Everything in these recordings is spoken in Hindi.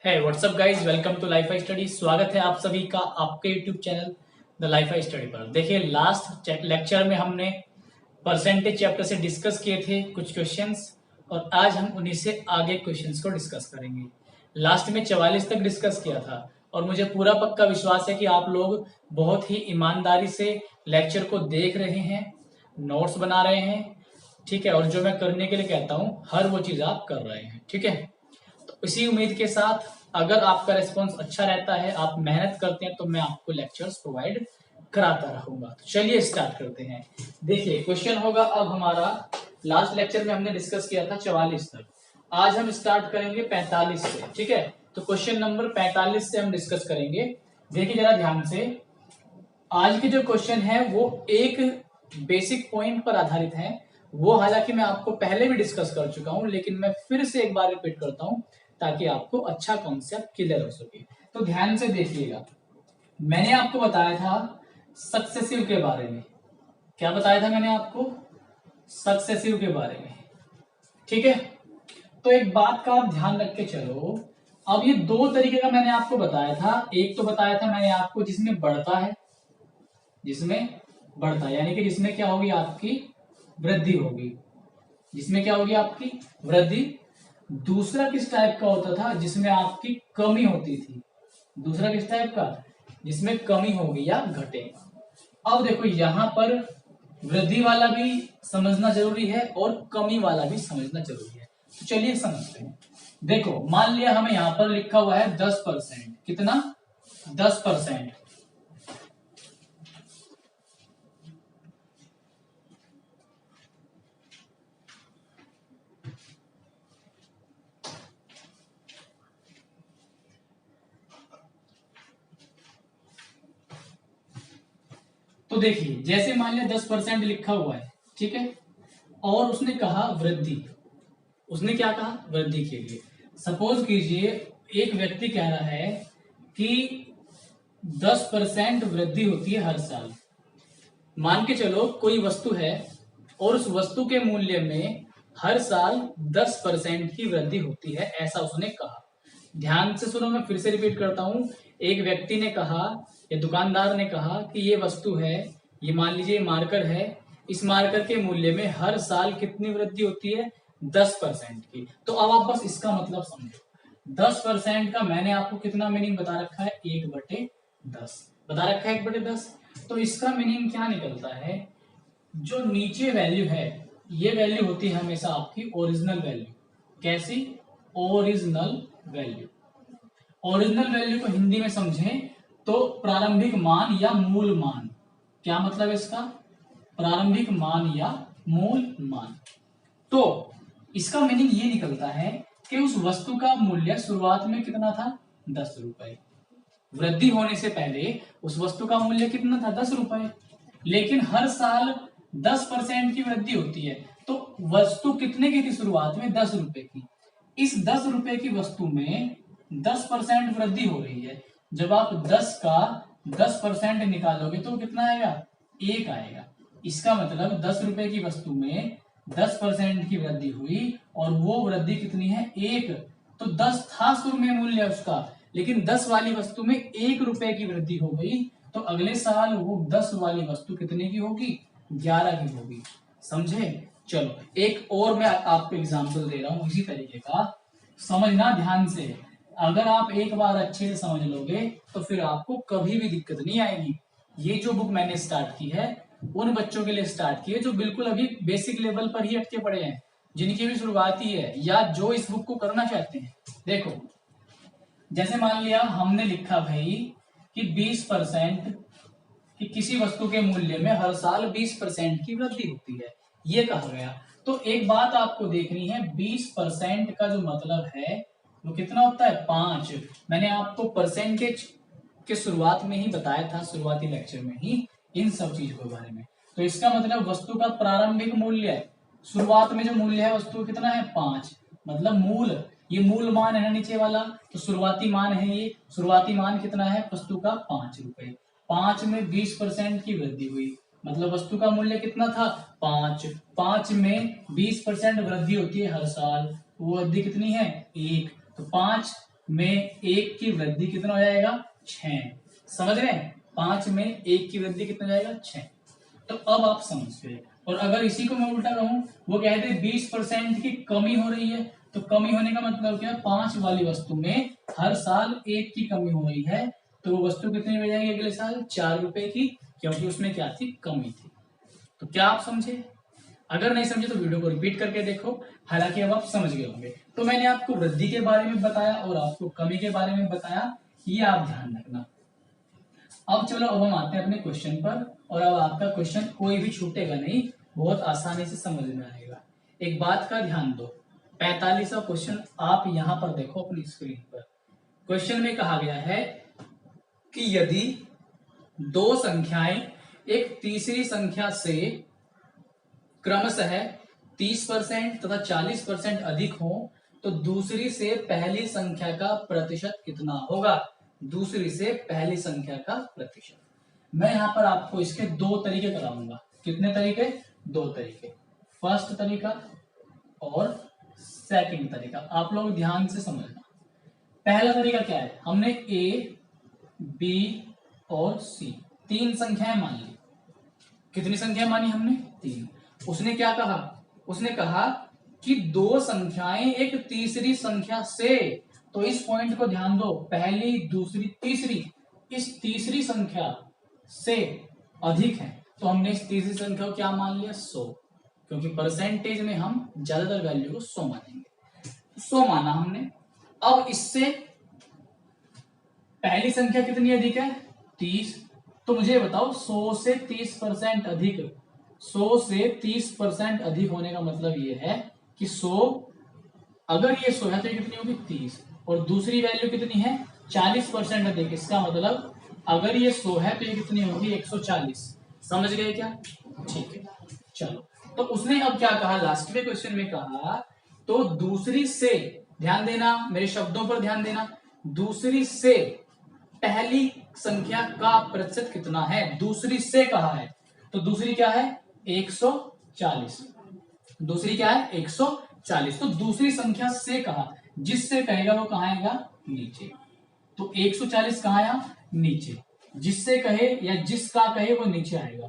है what's up guys, welcome to life I study. स्वागत है आप सभी का आपके YouTube channel the life I study पर। देखिए, लास्ट लेक्चर में हमने परसेंटेज चैप्टर से डिस्कस किए थे कुछ क्वेश्चंस, और आज हम उन्हीं से आगे क्वेश्चंस को डिस्कस करेंगे। लास्ट में 44 तक डिस्कस किया था और मुझे पूरा पक्का विश्वास है कि आप लोग बहुत ही ईमानदारी से लेक्चर को देख रहे हैं, नोट्स बना रहे हैं, ठीक है। और जो मैं करने के लिए कहता हूँ हर वो चीज आप कर रहे हैं, ठीक है। तो इसी उम्मीद के साथ अगर आपका रिस्पॉन्स अच्छा रहता है, आप मेहनत करते हैं, तो मैं आपको लेक्चर्स प्रोवाइड कराता रहूंगा। तो चलिए स्टार्ट करते हैं। देखिए, क्वेश्चन होगा अब हमारा, लास्ट लेक्चर में हमने डिस्कस किया था 44 तक, आज हम स्टार्ट करेंगे 45 से, ठीक है। तो क्वेश्चन नंबर 45 से हम डिस्कस करेंगे। देखिए जरा ध्यान से, आज के जो क्वेश्चन है वो एक बेसिक पॉइंट पर आधारित है। वो हालांकि मैं आपको पहले भी डिस्कस कर चुका हूं, लेकिन मैं फिर से एक बार रिपीट करता हूं ताकि आपको अच्छा कॉन्सेप्ट क्लियर हो सके। तो ध्यान से देखिएगा, मैंने आपको बताया था सक्सेसिव के बारे में। क्या बताया था मैंने आपको? सक्सेसिव के बारे में, ठीक है। तो एक बात का आप ध्यान रख के चलो। अब ये दो तरीके का मैंने आपको बताया था। एक तो बताया था मैंने आपको जिसमें बढ़ता है, जिसमें बढ़ता है यानी कि जिसमें क्या होगी, आपकी वृद्धि होगी। जिसमें क्या होगी, आपकी वृद्धि। दूसरा किस टाइप का होता था? जिसमें आपकी कमी होती थी। दूसरा किस टाइप का? जिसमें कमी होगी या घटेगा। अब देखो, यहां पर वृद्धि वाला भी समझना जरूरी है और कमी वाला भी समझना जरूरी है। तो चलिए समझते हैं। देखो, मान लिया हमें यहां पर लिखा हुआ है 10%। कितना? 10%। तो देखिए, जैसे मान लिया 10% लिखा हुआ है, ठीक है, और उसने कहा वृद्धि। उसने क्या कहा? वृद्धि के लिए। सपोज कीजिए एक व्यक्ति कह रहा है कि 10% वृद्धि होती है हर साल। मान के चलो कोई वस्तु है और उस वस्तु के मूल्य में हर साल 10% की वृद्धि होती है, ऐसा उसने कहा। ध्यान से सुनो, मैं फिर से रिपीट करता हूं। एक व्यक्ति ने कहा या दुकानदार ने कहा कि ये वस्तु है, ये मान लीजिए मार्कर है, इस मार्कर के मूल्य में हर साल कितनी वृद्धि होती है? 10% की। तो अब आप बस इसका मतलब समझो। 10% का मैंने आपको कितना मीनिंग बता रखा है? 1/10 बता रखा है, 1/10। तो इसका मीनिंग क्या निकलता है? जो नीचे वैल्यू है, ये वैल्यू होती है हमेशा आपकी ओरिजिनल वैल्यू। कैसी? Original value. ओरिजिनल वैल्यू को हिंदी में समझें तो प्रारंभिक मान या मूल मान। क्या मतलब है इसका? प्रारंभिक मान या मूल मान। तो इसका मीनिंग ये निकलता है कि उस वस्तु का मूल्य शुरुआत में कितना था? 10 रुपए। वृद्धि होने से पहले उस वस्तु का मूल्य कितना था? 10 रुपए। लेकिन हर साल 10% की वृद्धि होती है। तो वस्तु कितने की थी शुरुआत में? 10 रुपए की। इस 10 रुपए की वस्तु में 10% वृद्धि हो रही है। जब आप 10 का 10% निकालोगे तो कितना आएगा? 1 आएगा। इसका मतलब 10 रुपए की वस्तु में 10% की वृद्धि हुई और वो वृद्धि कितनी है? 1। तो 10 था शुरू में मूल्य उसका, लेकिन 10 वाली वस्तु में 1 रुपए की वृद्धि हो गई। तो अगले साल वो 10 वाली वस्तु कितने की होगी? 11 की होगी। समझे? चलो एक और मैं आपको एग्जांपल दे रहा हूं इसी तरीके का, समझना ध्यान से। अगर आप एक बार अच्छे से समझ लोगे तो फिर आपको कभी भी दिक्कत नहीं आएगी। ये जो बुक मैंने स्टार्ट की है उन बच्चों के लिए स्टार्ट की है जो बिल्कुल अभी बेसिक लेवल पर ही अटके पड़े हैं, जिनकी भी शुरुआती है या जो इस बुक को करना चाहते हैं। देखो, जैसे मान लिया हमने लिखा भाई कि 20% कि किसी वस्तु के मूल्य में हर साल 20% की वृद्धि होती है, ये कहा गया। तो एक बात आपको देखनी है, 20% का जो मतलब है वो कितना होता है? 5। मैंने आपको परसेंटेज के शुरुआत में ही बताया था, शुरुआती लेक्चर में ही इन सब चीजों के बारे में। तो इसका मतलब वस्तु का प्रारंभिक मूल्य है, शुरुआत में जो मूल्य है वस्तु कितना है? 5। मतलब मूल, ये मूल मान है ना नीचे वाला, तो शुरुआती मान है ये। शुरुआती मान कितना है वस्तु का? 5 रुपए। 5 में 20% की वृद्धि हुई, मतलब वस्तु का मूल्य कितना था? 5। 5 में 20% वृद्धि होती है हर साल, वो वृद्धि कितनी है? 1। तो 5 में 1 की वृद्धि कितना हो जाएगा 6। समझ रहे हैं, 5 में 1 की वृद्धि कितना हो जाएगा 6। तो अब आप समझ गए। और अगर इसी को मैं उल्टा कहूं, वो कहते हैं 20% की कमी हो रही है, तो कमी होने का मतलब क्या, 5 वाली वस्तु में हर साल 1 की कमी हो रही है, तो वो वस्तु कितनी हो जाएगी अगले साल 4 रुपए की, क्योंकि उसमें क्या थी, कमी थी। तो क्या आप समझे? अगर नहीं समझे तो वीडियो को रिपीट करके देखो, हालांकि अब आप समझ गए होंगे। तो मैंने आपको वृद्धि के बारे में बताया और आपको कमी के बारे में बताया, ये आप ध्यान रखना। अब चलो, अब हम आते हैं अपने क्वेश्चन पर, और अब आपका क्वेश्चन कोई भी छूटेगा नहीं, बहुत आसानी से समझ में आएगा। एक बात का ध्यान दो, 45वां क्वेश्चन आप यहां पर देखो अपनी स्क्रीन पर। क्वेश्चन में कहा गया है कि यदि दो संख्याएं एक तीसरी संख्या से क्रमशः 30% तथा 40% अधिक हो, तो दूसरी से पहली संख्या का प्रतिशत कितना होगा? दूसरी से पहली संख्या का प्रतिशत। मैं यहां पर आपको इसके 2 तरीके कराऊंगा। कितने तरीके? 2 तरीके। फर्स्ट तरीका और सेकंड तरीका। आप लोग ध्यान से समझना। पहला तरीका क्या है, हमने ए, बी और सी 3 संख्याएं मान ली। कितनी संख्याएं मानी हमने? 3। उसने क्या कहा? उसने कहा कि 2 संख्याएं एक तीसरी संख्या से, तो इस पॉइंट को ध्यान दो, पहली, दूसरी, तीसरी, इस तीसरी संख्या से अधिक है, तो हमने इस तीसरी संख्या को क्या मान लिया? 100, क्योंकि परसेंटेज में हम ज्यादातर वैल्यू को 100 मानेंगे। 100 माना हमने। अब इससे पहली संख्या कितनी अधिक है? 30। तो मुझे बताओ 100 से 30% अधिक, 100 से 30% अधिक होने का मतलब ये है कि 100, अगर ये 100 है तो ये कितनी होगी? 30। और दूसरी वैल्यू कितनी है? 40% अधिक। इसका मतलब अगर ये 100 है तो ये कितनी होगी? 140। समझ गए क्या? ठीक है, चलो। तो उसने अब क्या कहा, लास्ट में क्वेश्चन में कहा, तो दूसरी से, ध्यान देना, मेरे शब्दों पर ध्यान देना, दूसरी से पहली संख्या का प्रतिशत कितना है? दूसरी से कहा है, तो दूसरी क्या है? 140। दूसरी क्या है? 140। तो दूसरी संख्या से कहा, जिससे कहेगा वो कहाँ आएगा? नीचे। तो 140 कहाँ आया? नीचे। जिससे कहे या जिसका कहे वो नीचे आएगा।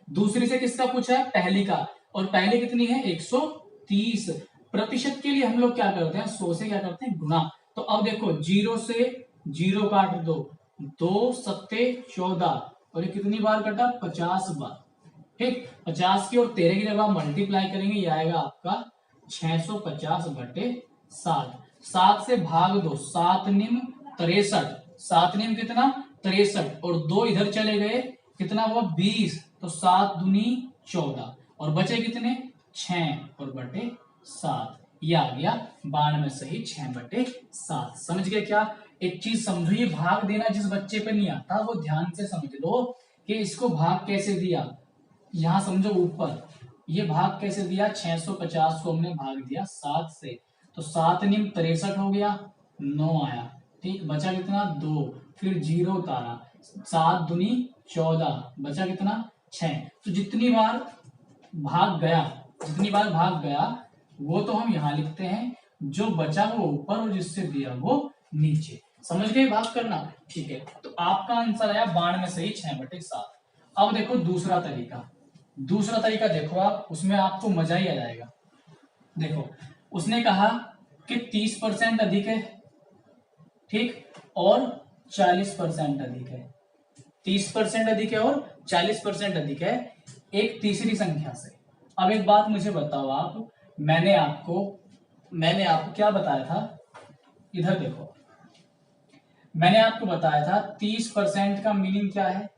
दूसरी से किसका पूछा है? पहली का। और पहली कितनी है? 130। प्रतिशत के लिए हम लोग क्या करते हैं? 100 से क्या करते हैं? गुणा। तो अब देखो, 0 से 0 काट दो, 2 सत्ते 14, और ये कितनी बार कटा? 50 बार। ठीक, 50 की और 13 की जब आप मल्टीप्लाई करेंगे, ये आएगा आपका 650/7। 7 से भाग दो, 7 निम 63। 7 निम कितना? 63। और 2 इधर चले गए, कितना हुआ? 20। तो 7 दूनी 14, और बचे कितने? 6 और बटे 7। ये आ गया 92 सही 6/7। समझ गए क्या? एक चीज समझो, ये भाग देना जिस बच्चे पे नहीं आता वो ध्यान से समझ लो कि इसको भाग कैसे दिया। यहां समझो, ऊपर ये भाग कैसे दिया? 650 को हमने भाग दिया 7 से, तो 7 निम 63 हो गया, 9 आया। ठीक, बचा कितना? 2। फिर 0 उतारा, 7 दूनी 14, बचा कितना? 6। तो जितनी बार भाग गया, जितनी बार भाग गया वो तो हम यहां लिखते हैं, जो बचा वो ऊपर और जिससे दिया वो नीचे। समझ गए भाग करना? ठीक है, तो आपका आंसर आया 92 सही 6/7। अब देखो दूसरा तरीका। दूसरा तरीका देखो आप, उसमें आपको मजा ही आ जाएगा। देखो, उसने कहा कि 30% अधिक है, ठीक, और 40% अधिक है। 30% अधिक है और 40% अधिक है एक तीसरी संख्या से। अब एक बात मुझे बताओ आप, मैंने आपको क्या बताया था? इधर देखो, मैंने आपको बताया था 30% का मीनिंग क्या है?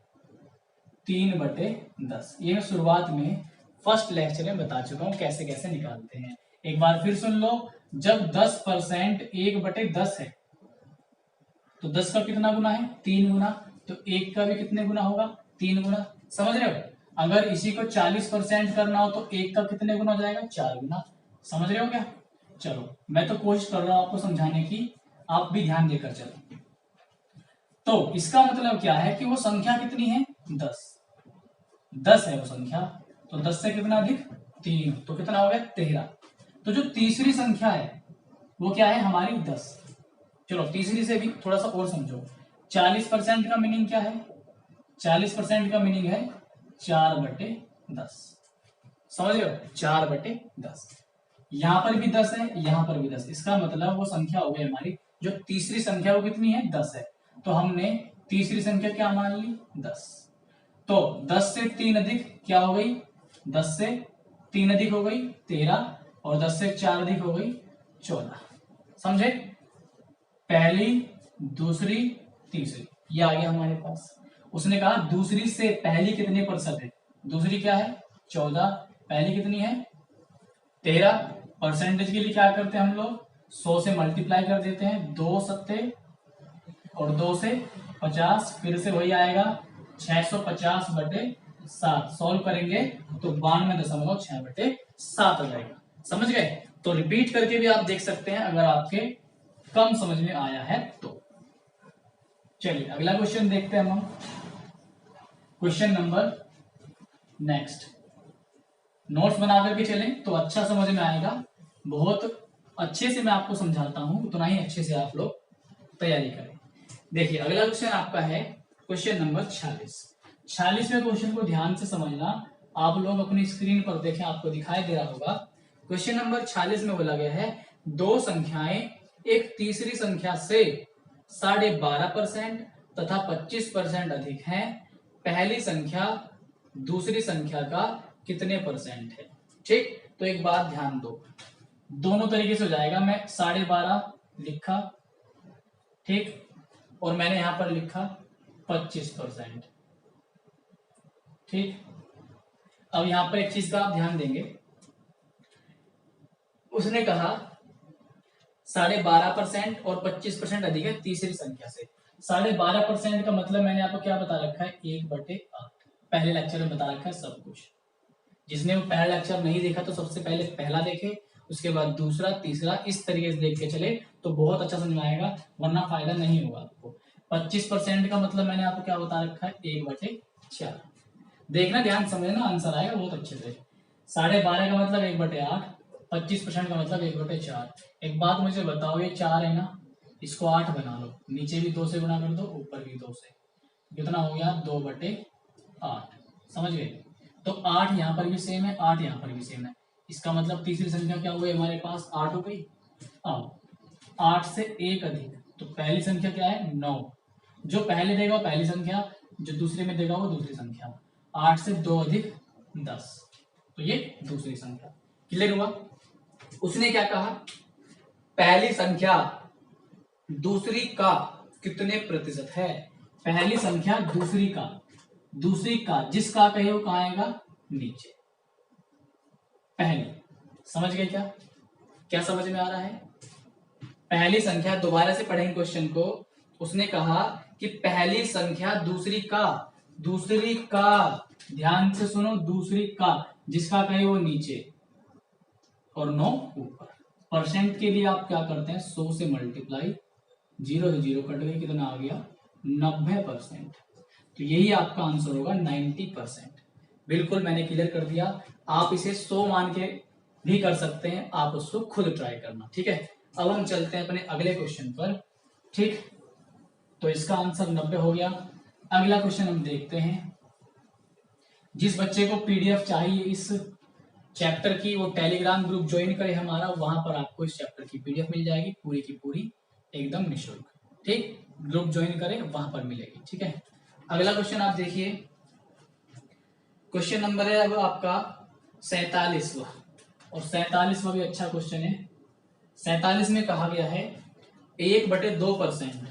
3/10। ये मैं शुरुआत में फर्स्ट लेक्चर में बता चुका हूं कैसे कैसे निकालते हैं। एक बार फिर सुन लो, जब 10% 1/10 है, तो 10 का कितना गुना है? 3 गुना। तो 1 का भी कितने गुना होगा? 3 गुना। समझ रहे हो? अगर इसी को 40% करना हो तो 1 का कितने गुना हो जाएगा? 4 गुना। समझ रहे हो क्या? चलो, मैं तो कोशिश कर रहा हूं आपको समझाने की, आप भी ध्यान देकर चलो। तो इसका मतलब क्या है कि वो संख्या कितनी है? 10। 10 है वो संख्या, तो 10 से कितना अधिक? 3, तो कितना हो गया? 13। तो जो तीसरी संख्या है वो क्या है? हमारी 10। चलो तीसरी से भी थोड़ा सा और समझो। 40% का मीनिंग क्या है? 40% का मीनिंग है 4/10। समझ रहे हो? 4/10। यहां पर भी 10 है, यहां पर भी 10। इसका मतलब वो संख्या हो गई हमारी, जो तीसरी संख्या वो कितनी है? 10 है। तो हमने तीसरी संख्या क्या मान ली? 10। तो 10 से 3 अधिक क्या हो गई? 10 से 3 अधिक हो गई 13, और 10 से 4 अधिक हो गई 14। समझे? पहली, दूसरी, तीसरी, ये आ गया हमारे पास। उसने कहा दूसरी से पहली कितने प्रतिशत है? दूसरी क्या है? 14। पहली कितनी है? 13। परसेंटेज के लिए क्या करते हैं हम लोग? 100 से मल्टीप्लाई कर देते हैं। 2 सत्ते और 2 से 50, फिर से वही आएगा 650/7। सॉल्व करेंगे तो 92.6/7 आ जाएगा। समझ गए? तो रिपीट करके भी आप देख सकते हैं अगर आपके कम समझ में आया है तो। चलिए अगला क्वेश्चन देखते हैं हम। Question number next. नोट्स बना करके चलें तो अच्छा समझ में आएगा। बहुत अच्छे से मैं आपको समझाता हूं, उतना ही अच्छे से आप लोग तैयारी करें। देखिए अगला क्वेश्चन आपका है क्वेश्चन नंबर 46। 46वें क्वेश्चन को ध्यान से समझना। आप लोग अपनी स्क्रीन पर देखें, आपको दिखाई दे रहा होगा। क्वेश्चन नंबर 46 में बोला गया है दो संख्याएं एक तीसरी संख्या से 12.5% तथा 25% अधिक हैं। पहली संख्या दूसरी संख्या का कितने परसेंट है? ठीक, तो एक बात ध्यान दो, दोनों तरीके से हो जाएगा। मैं 12.5 लिखा, ठीक, और मैंने यहां पर लिखा 25%। ठीक, अब यहां पर एक चीज का आप ध्यान देंगे। उसने कहा 12.5% और 25% अधिक है तीसरी संख्या से। 12.5% का मतलब मैंने आपको क्या बता रखा है? 1/8। पहले लेक्चर में बता रखा है सब कुछ। जिसने वो पहला लेक्चर नहीं देखा तो सबसे पहले पहला देखे, उसके बाद दूसरा, तीसरा, इस तरीके से देख के चले तो बहुत अच्छा समझ में आएगा, वरना फायदा नहीं होगा आपको। 25% का मतलब मैंने आपको क्या बता रखा है? 1/4। देखना, ध्यान समझना, आंसर आएगा बहुत अच्छे से। 12.5 का मतलब 1/8, 25% का मतलब 1/4। एक बात मुझे बताओ, ये 4 है ना, इसको 8 बना लो, नीचे भी 2 से गुना कर दो, ऊपर भी 2 से, कितना हो गया? 2/8। समझ गए? तो 8 यहाँ पर भी सेम है, 8 यहाँ पर भी सेम है। इसका मतलब तीसरी संख्या क्या हो गई हमारे पास? 8 हो गई। अब 8 से 1 अधिक, तो पहली संख्या क्या है? 9। जो पहले देगा वो पहली संख्या, जो दूसरे में देगा वो दूसरी संख्या। 8 से 2 अधिक 10, तो ये दूसरी संख्या। क्लियर हुआ? उसने क्या कहा? पहली संख्या दूसरी का कितने प्रतिशत है? पहली संख्या दूसरी का, दूसरी का, जिसका कहे वो कहाँ आएगा? नीचे। पहली, समझ गए क्या? क्या समझ में आ रहा है? पहली संख्या, दोबारा से पढ़ेंगे क्वेश्चन को। उसने कहा कि पहली संख्या दूसरी का, दूसरी का, ध्यान से सुनो, दूसरी का, जिसका कहे वो नीचे और 9 ऊपर। परसेंट के लिए आप क्या करते हैं? 100 से मल्टीप्लाई, 0 से 0 कट गए, कितना आ गया? 90%। तो यही आपका आंसर होगा, 90%। बिल्कुल मैंने क्लियर कर दिया। आप इसे 100 मान के भी कर सकते हैं, आप उसको खुद ट्राई करना। ठीक है, अब हम चलते हैं अपने अगले क्वेश्चन पर। ठीक, तो इसका आंसर 90 हो गया। अगला क्वेश्चन हम देखते हैं। जिस बच्चे को पीडीएफ चाहिए इस चैप्टर की, वो टेलीग्राम ग्रुप ज्वाइन करे हमारा, वहां पर आपको इस चैप्टर की पीडीएफ मिल जाएगी पूरी की पूरी, एकदम निःशुल्क। ठीक, ग्रुप ज्वाइन करें, वहां पर मिलेगी। ठीक है, अगला क्वेश्चन आप देखिए। क्वेश्चन नंबर है अब आपका 47वां, और 47वां भी अच्छा क्वेश्चन है। 47 में कहा गया है 1/2%,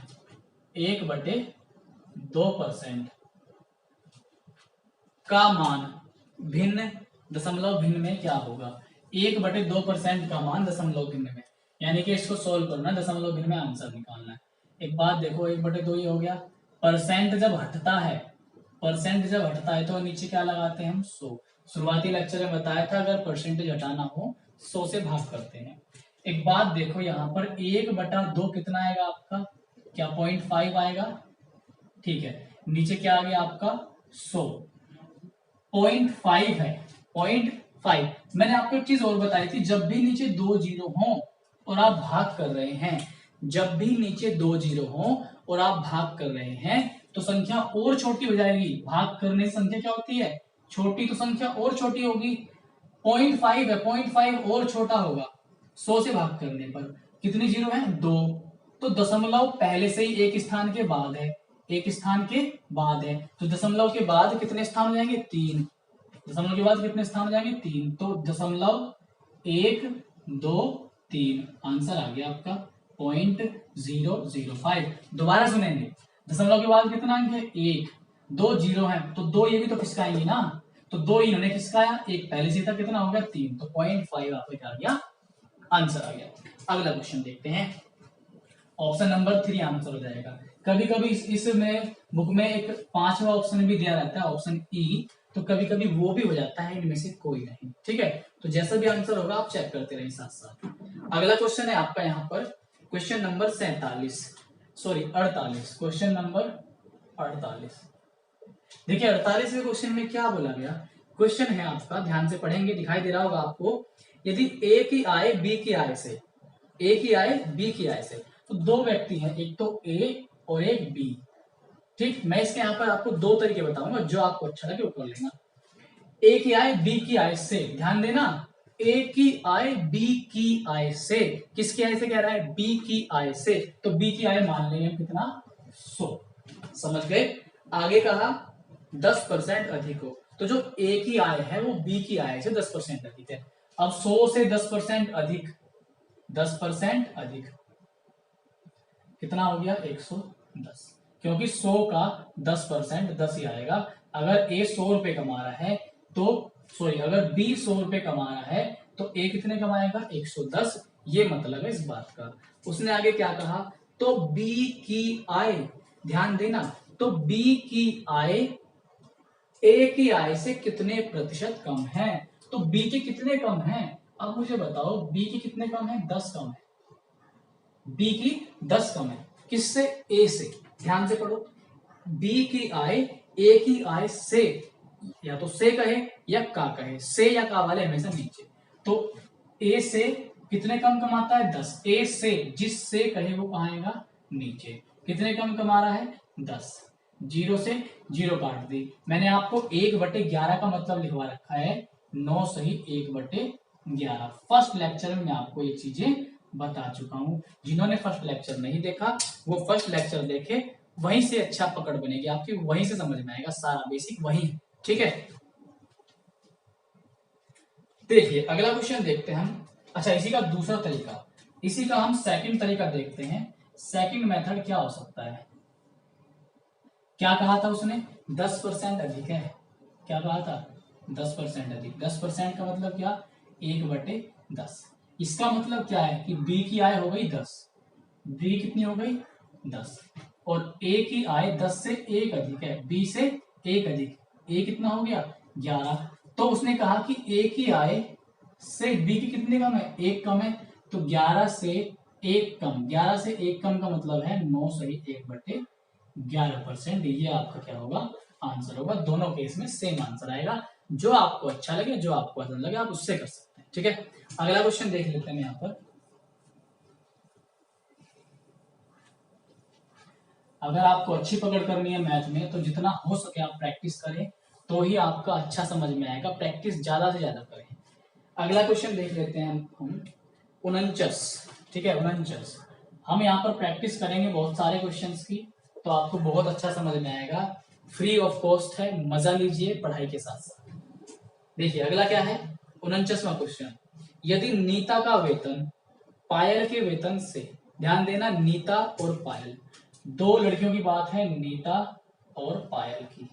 1/2% का मान भिन्न दशमलव भिन्न में क्या होगा? 1/2% का मान दशमलव भिन्न में, यानी कि इसको सोल्व करना, दशमलव भिन्न में आंसर निकालना है। एक बात देखो, 1/2 ही हो गया। परसेंट जब हटता है, परसेंट जब हटता है तो नीचे क्या लगाते हैं हम? 100। शुरुआती लेक्चर में बताया था अगर परसेंटेज हटाना हो 100 से भाग करते हैं। एक बात देखो, यहाँ पर 1/2 कितना आएगा आपका? क्या 0.5 आएगा? ठीक है, नीचे क्या आ गया आपका? 100। 0.5 है, 0.5। मैंने आपको एक चीज और बताई थी, जब भी नीचे 2 जीरो हो और आप भाग कर रहे हैं, जब भी नीचे 2 जीरो हो और आप भाग कर रहे हैं तो संख्या और छोटी हो जाएगी। भाग करने से संख्या क्या होती है? छोटी। तो संख्या और छोटी होगी। 0.5 है, 0.5 और छोटा होगा 100 से भाग करने पर। कितने जीरो है? 2। तो दशमलव पहले से ही एक स्थान के बाद है, एक स्थान के बाद है, तो दशमलव के बाद कितने स्थान हो जाएंगे? 3। दशमलव के बाद कितने स्थान हो जाएंगे? 3। तो दशमलव 1 2 3 आंसर आ गया आपका 0.005। दोबारा सुनेंगे, दशमलव के बाद कितना अंक है? 1। 2 जीरो है तो 2 ये भी तो खिसकाएंगे ना, तो 2 इन्होंने खिसकाया, एक पहले से था, कितना हो गया? 3। तो 0.5 आपका क्या आ गया? आंसर आ गया। अगला क्वेश्चन देखते हैं, ऑप्शन नंबर 3 आंसर हो जाएगा। कभी कभी इसमें बुक में एक 5वां ऑप्शन भी दिया रहता है, ऑप्शन ई, तो कभी कभी वो भी हो जाता है, इनमें से कोई नहीं। ठीक है, तो जैसा भी आंसर होगा आप चेक करते रहिए साथ साथ। अगला क्वेश्चन है आपका यहाँ पर क्वेश्चन नंबर 48, क्वेश्चन नंबर 48। देखिए 48वें क्वेश्चन में क्या बोला गया? क्वेश्चन है आपका, ध्यान से पढ़ेंगे, दिखाई दे रहा होगा आपको। यदि ए की आय बी की आय से, ए की आय बी की आय से, तो दो व्यक्ति हैं, एक तो ए और एक बी। ठीक, मैं इसके यहाँ पर आपको दो तरीके बताऊंगा, जो आपको अच्छा लगे वो कर लेना। ए की आय बी की आय से, ध्यान देना, ए की आय बी की आय से, किसकी आय से कह रहा है? बी की आय से, तो बी की आय मान लेंगे कितना? 100। समझ गए? आगे कहा 10% अधिक हो, तो जो ए की आय है वो बी की आय से 10% अधिक है। अब 100 से 10% अधिक, 10% अधिक कितना हो गया? 110, क्योंकि 100 का 10% 10 ही आएगा। अगर ए 100 रुपए कमा रहा है तो सॉरी, अगर बी 100 रुपए कमा रहा है तो ए कितने कमाएगा? 110। ये मतलब है इस बात का। उसने आगे क्या कहा? तो बी की आय, ध्यान देना, तो बी की आय ए की आय से कितने प्रतिशत कम है? तो बी के कितने कम है? अब मुझे बताओ, बी के कितने कम है? 10 कम है। बी की 10 कम है, किससे? ए से। ध्यान से पढ़ो, बी की आय ए की आय से, या तो से कहे या का कहे, से या का वाले हमेशा नीचे। तो ए से कितने कम कमाता है? 10। ए से, जिससे कहे वो कहाँ आएगा? नीचे। कितने कम कमा रहा है? 10। जीरो से जीरो काट दी। मैंने आपको 1/11 का मतलब लिखवा रखा है, 9 सही 1/11। फर्स्ट लेक्चर में मैं आपको ये चीजें बता चुका हूं। जिन्होंने फर्स्ट लेक्चर नहीं देखा वो फर्स्ट लेक्चर देखे, वहीं से अच्छा पकड़ बनेगी आपकी, वहीं से समझ में आएगा, सारा बेसिक वहीं है। ठीक है, देखिए अगला क्वेश्चन देखते हैं हम। अच्छा, इसी का दूसरा तरीका, इसी का हम सेकंड तरीका देखते हैं। सेकंड मेथड क्या हो सकता है? क्या कहा था उसने? 10% अधिक है। क्या कहा था? 10% अधिक। 10% का मतलब क्या? 1/10। इसका मतलब क्या है कि बी की आय हो गई 10, बी कितनी हो गई? 10, और ए की आय 10 से 1 अधिक है, बी से 1 अधिक, ए कितना हो गया? 11। तो उसने कहा कि ए की आय से बी की कितने कम है? 1 कम है, तो 11 से 1 कम, 11 से 1 कम का मतलब है 9 सही 1/11%। ये आपका क्या होगा? आंसर होगा। दोनों केस में सेम आंसर आएगा। जो आपको अच्छा लगे, जो आपको पसंद लगे, आप उससे कर सकते हैं। ठीक है, अगला क्वेश्चन देख लेते हैं यहाँ पर। अगर आपको अच्छी पकड़ करनी है मैथ में तो जितना हो सके आप प्रैक्टिस करें, तो ही आपका अच्छा समझ में आएगा। प्रैक्टिस ज्यादा से ज्यादा करें। अगला क्वेश्चन देख लेते हैं हम 49। ठीक है, 49। हम यहाँ पर प्रैक्टिस करेंगे बहुत सारे क्वेश्चंस की, तो आपको बहुत अच्छा समझ में आएगा। फ्री ऑफ कॉस्ट है, मजा लीजिए पढ़ाई के साथ साथ। देखिए अगला क्या है? 49वां क्वेश्चन। यदि नीता का वेतन पायल के वेतन से, ध्यान देना, नीता और पायल, दो लड़कियों की बात है, नीता और पायल की।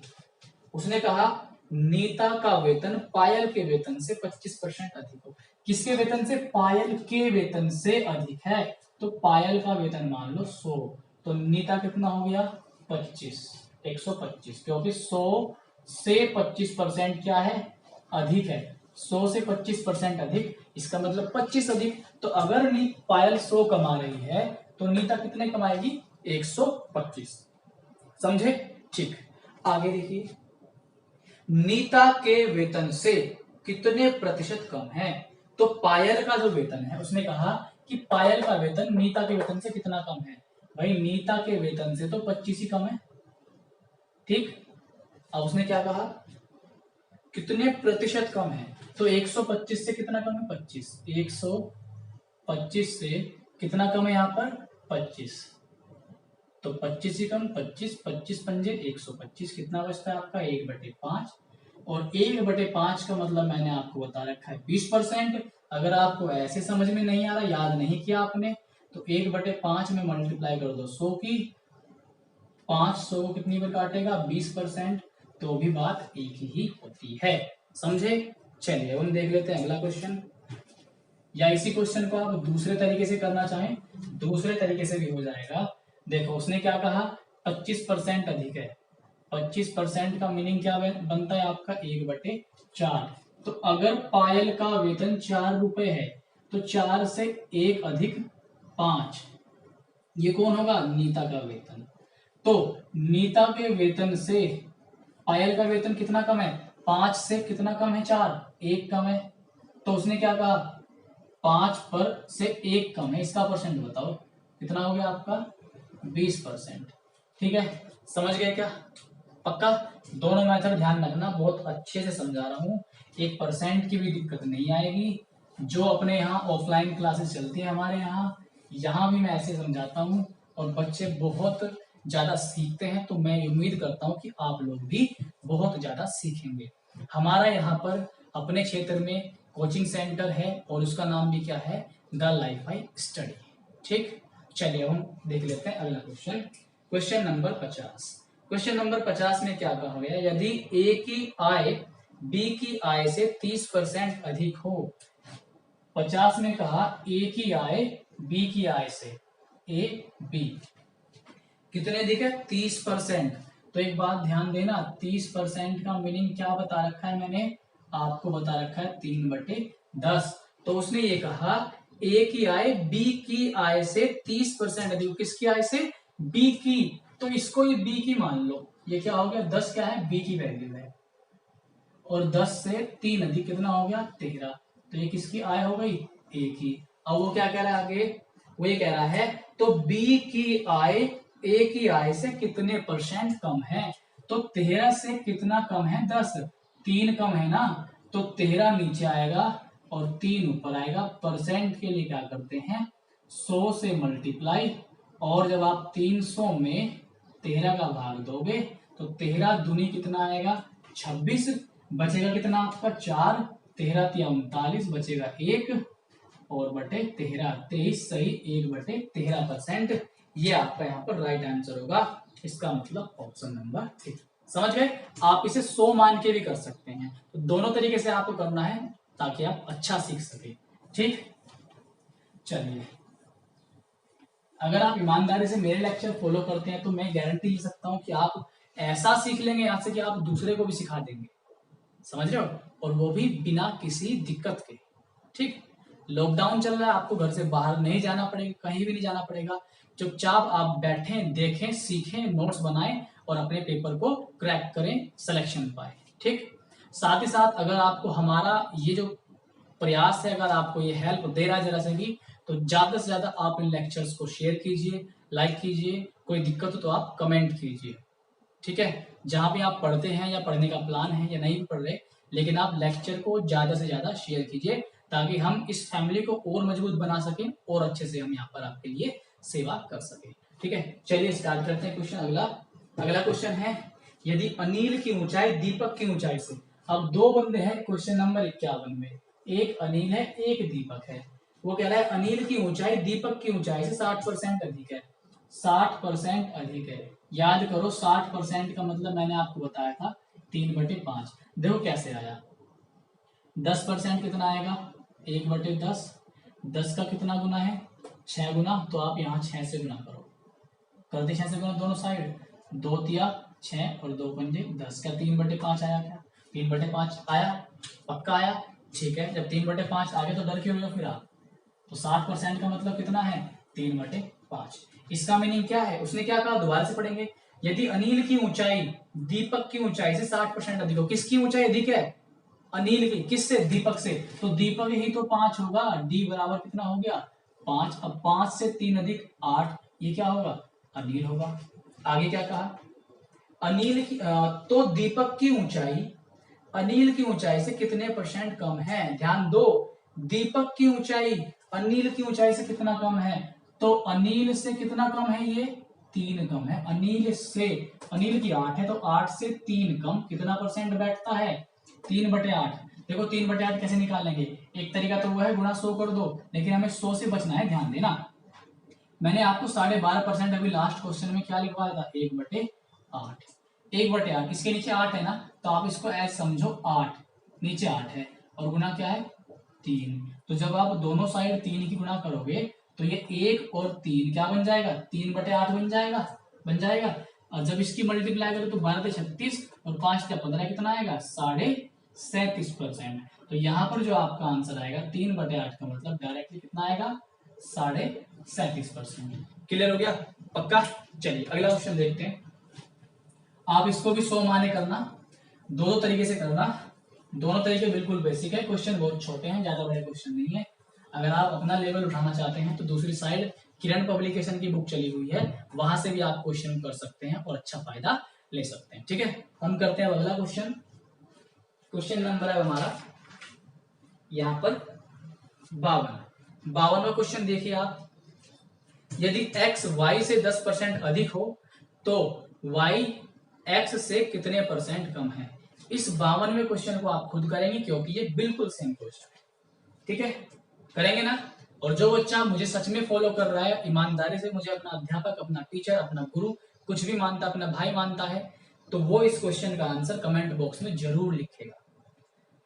उसने कहा नीता का वेतन पायल के वेतन से 25% अधिक हो। किसके वेतन से? पायल के वेतन से अधिक है, तो पायल का वेतन मान लो 100, तो नीता कितना हो गया? 25, 125, क्योंकि 100 से 25% क्या है? अधिक है। 100 से 25% अधिक, इसका मतलब 25 अधिक। तो अगर पायल 100 कमा रही है तो नीता कितने कमाएगी? 125। समझे? ठीक, आगे देखिए, नीता के वेतन से कितने प्रतिशत कम है? तो पायल का जो वेतन है, उसने कहा कि पायल का वेतन नीता के वेतन से कितना कम है। भाई नीता के वेतन से तो 25 ही कम है, ठीक। अब उसने क्या कहा, कितने प्रतिशत कम है, तो 125 से कितना कम है, 25। 125 से कितना कम है यहाँ पर, 25। तो 25 ही कम, 25, 25 पंजे 125, कितना बचता है आपका 1/5। और 1/5 का मतलब मैंने आपको बता रखा है 20%। अगर आपको ऐसे समझ में नहीं आ रहा, याद नहीं किया आपने, तो 1/5 में मल्टीप्लाई कर दो 100 की, 500 को कितनी बार काटेगा, 20%। तो भी बात एक ही होती है, समझे। चलिए हम देख लेते हैं अगला क्वेश्चन, या इसी क्वेश्चन को आप दूसरे तरीके से करना चाहें, दूसरे तरीके से भी हो जाएगा। देखो उसने क्या कहा, 25% अधिक है। 25% का मीनिंग क्या बनता है आपका, 1/4। तो अगर पायल का वेतन 4 रुपए है, तो 4 से 1 अधिक 5, ये कौन होगा, नीता का वेतन। तो नीता के वेतन से पायल का वेतन कितना कम है, 5 से कितना कम है, 4, 1 कम है। तो उसने क्या कहा, 5 पर से 1 कम है, इसका परसेंट बताओ कितना हो गया आपका, 20%। ठीक है, समझ गए क्या, पक्का। दोनों मेथड ध्यान रखना, बहुत अच्छे से समझा रहा हूँ, 1% की भी दिक्कत नहीं आएगी। जो अपने यहाँ ऑफलाइन क्लासेस चलती है हमारे यहाँ भी मैं ऐसे समझाता हूँ, और बच्चे बहुत ज्यादा सीखते हैं। तो मैं उम्मीद करता हूँ कि आप लोग भी बहुत ज्यादा सीखेंगे। हमारा यहाँ पर अपने क्षेत्र में कोचिंग सेंटर है, और उसका नाम भी क्या है, द लाइफ आई स्टडी। ठीक, चलिए हम देख लेते हैं अगला question, question number 50। Question number 50 में क्या कहा गया, यदि ए की आय बी की आय से 30% अधिक हो। 50 में कहा ए की आय बी की आय से, ए बी कितने अधिक है, 30%। तो एक बात ध्यान देना, 30% का मीनिंग क्या बता रखा है, मैंने आपको बता रखा है 3/10। तो उसने ये कहा ए की आय बी की आय से 30% अधिक, किसकी आय से, बी की। तो इसको ये बी की मान लो, ये क्या हो गया, 10 क्या है, बी की वैल्यू है, और 10 से 3 अधिक कितना हो गया, 13। तो ये किसकी आय हो गई, ए की। अब वो क्या कह रहा है आगे, वो ये कह रहा है तो बी की आय ए की आय से कितने परसेंट कम है। तो 13 से कितना कम है, 10, 3 कम है ना, तो 13 नीचे आएगा और 3 ऊपर आएगा। परसेंट के लिए क्या करते हैं, 100 से मल्टीप्लाई, और जब आप 300 में 13 का भाग दोगे तो 13 दूनी कितना आएगा, 26, बचेगा कितना आपका 4, 13 तिया 39, बचेगा 1, और बटे 13, 23 सही 1/13%। ये आपका यहाँ पर राइट आंसर होगा, इसका मतलब ऑप्शन नंबर 3। समझ गए, आप इसे 100 मान के भी कर सकते हैं। तो दोनों तरीके से आपको करना है ताकि आप अच्छा सीख सके। ठीक, चलिए अगर आप ईमानदारी से मेरे लेक्चर फॉलो करते हैं तो मैं गारंटी ले सकता हूं कि आप ऐसा सीख लेंगे यहाँ से कि आप दूसरे को भी सिखा देंगे। समझ रहे हो, और वो भी बिना किसी दिक्कत के। ठीक, लॉकडाउन चल रहा है, आपको घर से बाहर नहीं जाना पड़ेगा, कहीं भी नहीं जाना पड़ेगा। चुपचाप आप बैठें, देखें, सीखें, नोट्स बनाएं और अपने पेपर को क्रैक करें, सिलेक्शन पाए। ठीक, साथ ही साथ अगर आपको हमारा ये जो प्रयास है, अगर आपको ये हेल्प दे रहा है जरा से भी, तो ज्यादा से ज्यादा आप इन लेक्चर्स को शेयर कीजिए, लाइक कीजिए, कोई दिक्कत हो तो आप कमेंट कीजिए। ठीक है, जहां भी आप पढ़ते हैं या पढ़ने का प्लान है या नहीं भी पढ़ रहे, लेकिन आप लेक्चर को ज्यादा से ज्यादा शेयर कीजिए ताकि हम इस फैमिली को और मजबूत बना सकें और अच्छे से हम यहाँ पर आपके लिए सेवा कर सकें। ठीक है, चलिए स्टार्ट करते हैं क्वेश्चन। अगला क्वेश्चन है, यदि अनिल की ऊंचाई दीपक की ऊंचाई से, अब दो बंदे हैं क्वेश्चन नंबर 51 में, एक अनिल है एक दीपक है। वो कह रहा है अनिल की ऊंचाई दीपक की ऊंचाई से 60% अधिक है। 60% अधिक है, याद करो 60% का मतलब मैंने आपको बताया था 3/5। देखो कैसे आया, 10% कितना आएगा, 1/10। 10 का कितना गुना है, 6 गुना, तो आप यहाँ 6 से गुना करो, कर दे 6 से गुना दोनों साइड, 2 तिया 6 और 2 पंजे 10 का 3/5 आया, क्या 3/5 आया, पक्का आया। ठीक है, जब 3/5 आ गया तो डर क्यों हो फिर आप, तो 60% का मतलब कितना है, 3/5। इसका मीनिंग क्या है, उसने क्या कहा, दोबारा से पढ़ेंगे, यदि अनिल की ऊंचाई दीपक की ऊंचाई से 60% अधिक हो। किसकी ऊंचाई अधिक है, अनिल की, किससे, दीपक से, तो दीपक ही तो 5 होगा, डी बराबर कितना हो गया 5, अब 5 से 3 अधिक 8, ये क्या होगा? अनिल होगा। आगे क्या कहा? अनिल की तो दीपक की ऊंचाई अनिल की ऊंचाई से कितने % कम है? ध्यान दो, दीपक की ऊंचाई अनिल की ऊंचाई से कितना कम है? तो अनिल से कितना कम है? ये 3 कम है। अनिल की 8 है, तो 8 से 3 कम कितना % बैठता है? 3/8। देखो 3/8 कैसे निकालेंगे? एक तरीका तो वो है गुणा 100 कर दो, लेकिन हमें 100 से बचना है, ध्यान देना। मैंने आपको 12.5% अभी लास्ट क्वेश्चन में क्या लिखवाया था? 1/8। 1/8 इसके नीचे 8 है ना, तो आप इसको ऐसे समझो 8, नीचे 8 है और गुना क्या है? 3। तो जब आप दोनों साइड 3 की गुना करोगे तो ये 1 और 3 क्या बन जाएगा? 3/8 बन जाएगा। और जब इसकी मल्टीप्लाई करो तो 12 36 और 5 15 कितना आएगा? 37.5%। तो यहाँ पर जो आपका आंसर आएगा 3/8 का मतलब डायरेक्टली कितना आएगा? 37.5%। क्लियर हो गया? पक्का? चलिए अगला क्वेश्चन देखते हैं। आप इसको भी 100 माने करना, दोनों तरीके से करना। दोनों तरीके बिल्कुल बेसिक है, क्वेश्चन बहुत छोटे हैं, ज्यादा बड़े क्वेश्चन नहीं है। अगर आप अपना लेवल उठाना चाहते हैं तो दूसरी साइड किरण पब्लिकेशन की बुक चली हुई है, वहां से भी आप क्वेश्चन कर सकते हैं और अच्छा फायदा ले सकते हैं। ठीक है, हम करते हैं अगला क्वेश्चन। क्वेश्चन नंबर है हमारा यहाँ पर 52। 52वां क्वेश्चन देखिए आप। यदि x y से 10% अधिक हो तो y x से कितने % कम है? इस 52वें क्वेश्चन को आप खुद करेंगे क्योंकि ये बिल्कुल सेम क्वेश्चन है। ठीक है, करेंगे ना? और जो बच्चा मुझे सच में फॉलो कर रहा है, ईमानदारी से मुझे अपना अध्यापक, अपना टीचर, अपना गुरु कुछ भी मानता, अपना भाई मानता है, तो वो इस क्वेश्चन का आंसर कमेंट बॉक्स में जरूर लिखेगा।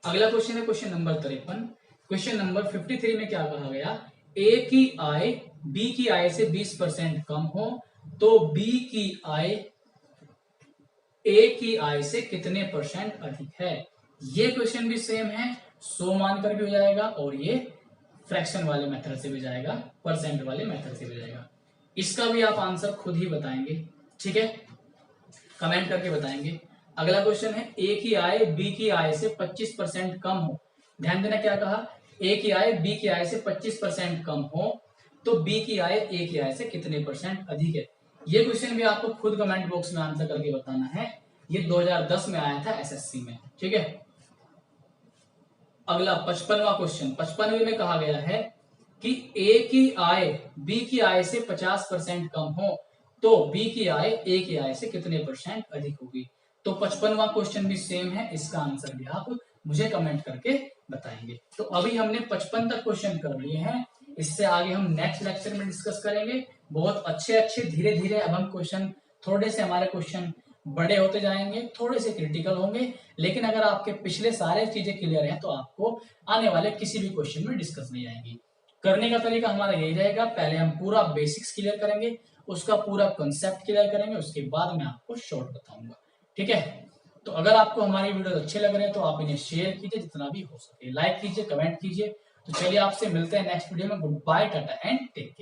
अगला क्वेश्चन है क्वेश्चन नंबर 53। क्वेश्चन नंबर 53 में क्या कहा गया? ए की आय बी की आय से 20% कम हो तो बी की आय ए की आय से कितने % अधिक है? ये क्वेश्चन भी सेम है, 100 मानकर भी हो जाएगा और ये फ्रैक्शन वाले मेथड से भी जाएगा, परसेंट वाले मेथड से भी जाएगा। इसका भी आप आंसर खुद ही बताएंगे, ठीक है, कमेंट करके बताएंगे। अगला क्वेश्चन है ए की आय बी की आय से 25% कम हो। ध्यान देना क्या कहा? ए की आय बी की आय से 25% कम हो तो बी की आय ए की आय से कितने % अधिक है? ये क्वेश्चन भी आपको खुद कमेंट बॉक्स में आंसर करके बताना है। ये 2010 में आया था एसएससी में। ठीक है, अगला 55वां क्वेश्चन। 55वें में कहा गया है कि ए की आय बी की आय से 50% कम हो तो बी की आय ए की आय से कितने % अधिक होगी? तो 55वां क्वेश्चन भी सेम है, इसका आंसर भी आप मुझे कमेंट करके बताएंगे। तो अभी हमने 55 तक क्वेश्चन कर लिए हैं, इससे आगे हम नेक्स्ट लेक्चर में डिस्कस करेंगे। बहुत अच्छे धीरे धीरे अब हम क्वेश्चन, थोड़े से हमारे क्वेश्चन बड़े होते जाएंगे, थोड़े से क्रिटिकल होंगे, लेकिन अगर आपके पिछले सारे चीजें क्लियर हैं तो आपको आने वाले किसी भी क्वेश्चन में दिक्कत नहीं आएगी। करने का तरीका हमारा यही रहेगा, पहले हम पूरा बेसिक्स क्लियर करेंगे, उसका पूरा कंसेप्ट क्लियर करेंगे, उसके बाद मैं आपको शॉर्ट बताऊंगा। ठीक है, तो अगर आपको हमारी वीडियो अच्छे लग रहे हैं तो आप इन्हें शेयर कीजिए जितना भी हो सके, लाइक कीजिए, कमेंट कीजिए। तो चलिए आपसे मिलते हैं नेक्स्ट वीडियो में। Good bye, tata and take care.